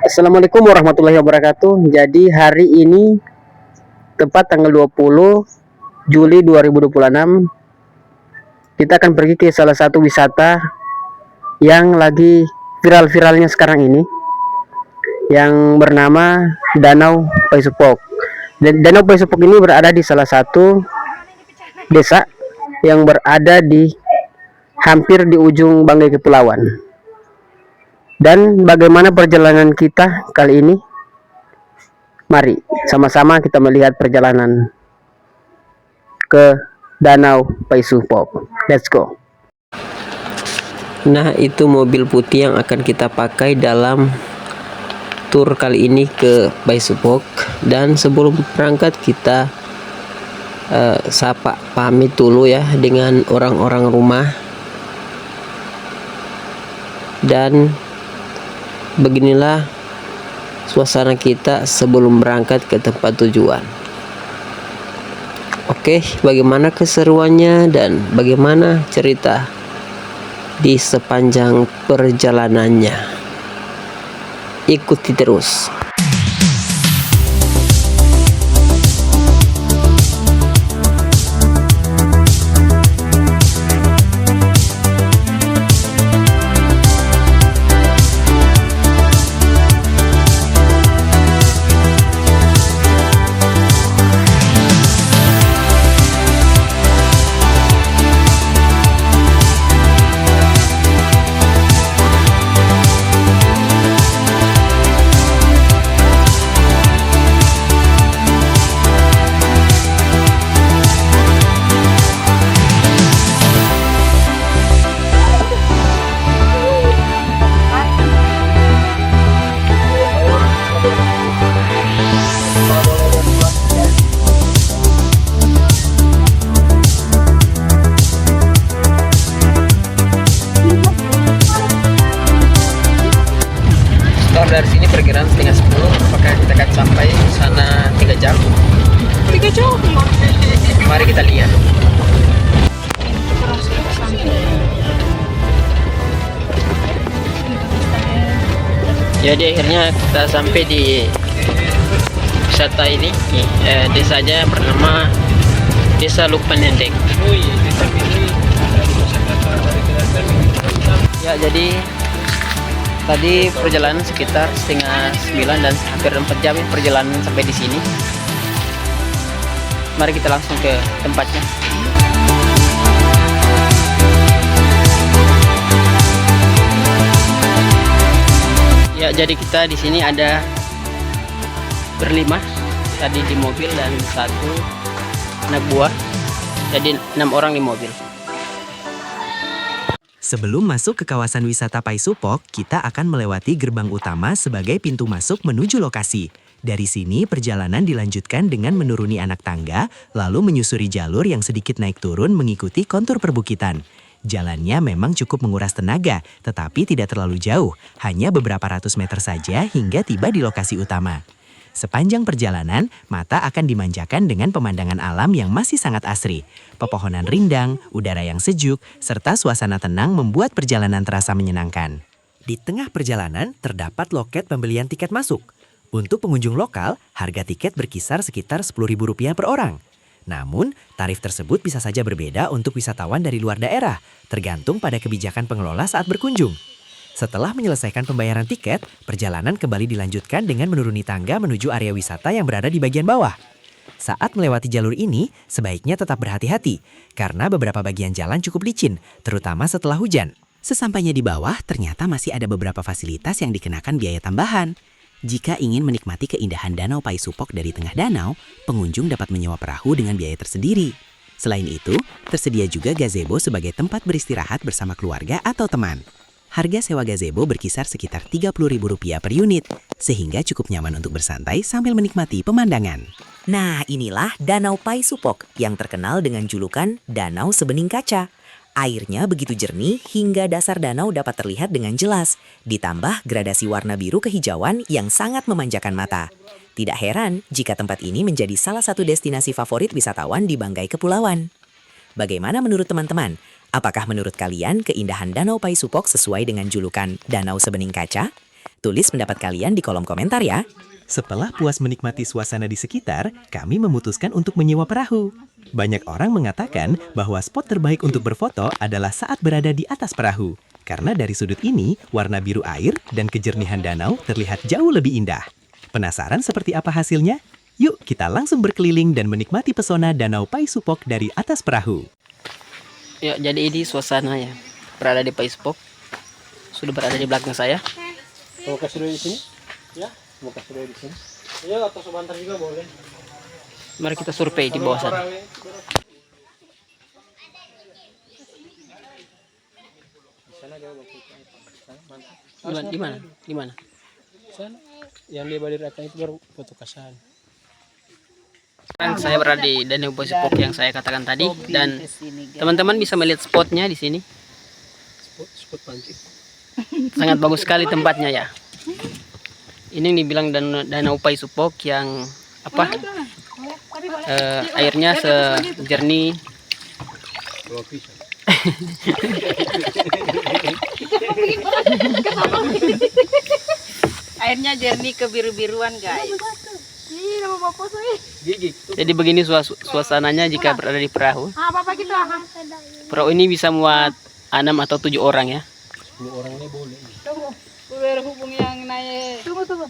Assalamualaikum warahmatullahi wabarakatuh. Jadi hari ini tepat tanggal 20 Juli 2026 kita akan pergi ke salah satu wisata yang lagi viral-viralnya sekarang ini yang bernama Danau Paisupok. Dan Danau Paisupok ini berada di salah satu desa yang berada di hampir di ujung Banggai Kepulauan. Dan bagaimana perjalanan kita kali ini? Mari sama-sama kita melihat perjalanan ke Danau Paisupok. Let's go. Nah, itu mobil putih yang akan kita pakai dalam tur kali ini ke Paisupok. Dan sebelum berangkat kita sapa pamit dulu ya dengan orang-orang rumah. Dan beginilah suasana kita sebelum berangkat ke tempat tujuan. Oke, bagaimana keseruannya dan bagaimana cerita di sepanjang perjalanannya? Ikuti terus. Dari sini perkiraan setengah 10. Apakah kita akan sampai sana 3 jam? 3 jam. Mari kita lihat. Jadi akhirnya kita sampai di wisata ini, desanya bernama Desa Lukmanendeng. Ya, jadi tadi perjalanan sekitar setengah 9 dan hampir 4 jam perjalanan sampai di sini. Mari kita langsung ke tempatnya. Ya, jadi kita di sini ada berlima tadi di mobil dan 1 anak buah. Jadi 6 orang di mobil. Sebelum masuk ke kawasan wisata Paisupok, kita akan melewati gerbang utama sebagai pintu masuk menuju lokasi. Dari sini, perjalanan dilanjutkan dengan menuruni anak tangga, lalu menyusuri jalur yang sedikit naik turun mengikuti kontur perbukitan. Jalannya memang cukup menguras tenaga, tetapi tidak terlalu jauh, hanya beberapa ratus meter saja hingga tiba di lokasi utama. Sepanjang perjalanan, mata akan dimanjakan dengan pemandangan alam yang masih sangat asri. Pepohonan rindang, udara yang sejuk, serta suasana tenang membuat perjalanan terasa menyenangkan. Di tengah perjalanan, terdapat loket pembelian tiket masuk. Untuk pengunjung lokal, harga tiket berkisar sekitar Rp10.000 per orang. Namun, tarif tersebut bisa saja berbeda untuk wisatawan dari luar daerah, tergantung pada kebijakan pengelola saat berkunjung. Setelah menyelesaikan pembayaran tiket, perjalanan kembali dilanjutkan dengan menuruni tangga menuju area wisata yang berada di bagian bawah. Saat melewati jalur ini, sebaiknya tetap berhati-hati, karena beberapa bagian jalan cukup licin, terutama setelah hujan. Sesampainya di bawah, ternyata masih ada beberapa fasilitas yang dikenakan biaya tambahan. Jika ingin menikmati keindahan Danau Paisupok dari tengah danau, pengunjung dapat menyewa perahu dengan biaya tersendiri. Selain itu, tersedia juga gazebo sebagai tempat beristirahat bersama keluarga atau teman. Harga sewa gazebo berkisar sekitar Rp30.000 per unit, sehingga cukup nyaman untuk bersantai sambil menikmati pemandangan. Nah, inilah Danau Paisupok yang terkenal dengan julukan Danau Sebening Kaca. Airnya begitu jernih hingga dasar danau dapat terlihat dengan jelas, ditambah gradasi warna biru kehijauan yang sangat memanjakan mata. Tidak heran jika tempat ini menjadi salah satu destinasi favorit wisatawan di Banggai Kepulauan. Bagaimana menurut teman-teman? Apakah menurut kalian keindahan Danau Paisupok sesuai dengan julukan Danau Sebening Kaca? Tulis pendapat kalian di kolom komentar ya. Setelah puas menikmati suasana di sekitar, kami memutuskan untuk menyewa perahu. Banyak orang mengatakan bahwa spot terbaik untuk berfoto adalah saat berada di atas perahu. Karena dari sudut ini, warna biru air dan kejernihan danau terlihat jauh lebih indah. Penasaran seperti apa hasilnya? Yuk kita langsung berkeliling dan menikmati pesona Danau Paisupok dari atas perahu. Ya, jadi ini suasananya. Berada di Paisupok. Sudah berada di belakang saya. Mau kasih dulu di sini? Ya, mau kasih dulu di sini. Iya, atau sebentar juga boleh. Mari kita survei di bawah sana. Di mana? Di mana? Sana. Yang dia balik akan itu baru foto kasan. Sekarang saya berada di Danau Paisupok yang saya katakan tadi, dan teman-teman bisa melihat spotnya di sini. Spot pancing. Sangat bagus sekali tempatnya ya. Ini yang dibilang Danau Paisupok yang apa? Airnya sejernih. Airnya jernih kebiru-biruan guys. Jadi begini suasananya jika berada di perahu. Perahu ini bisa muat 6 atau 7 orang ya. 10 orangnya boleh. Udah hubung yang naik. Tunggu.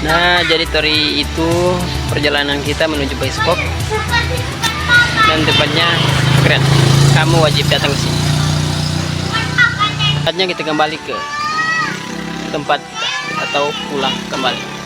Nah, jadi dari itu perjalanan kita menuju Paisupok, dan tempatnya keren. Kamu wajib datang ke sini. Saatnya kita kembali ke tempat kita atau pulang kembali.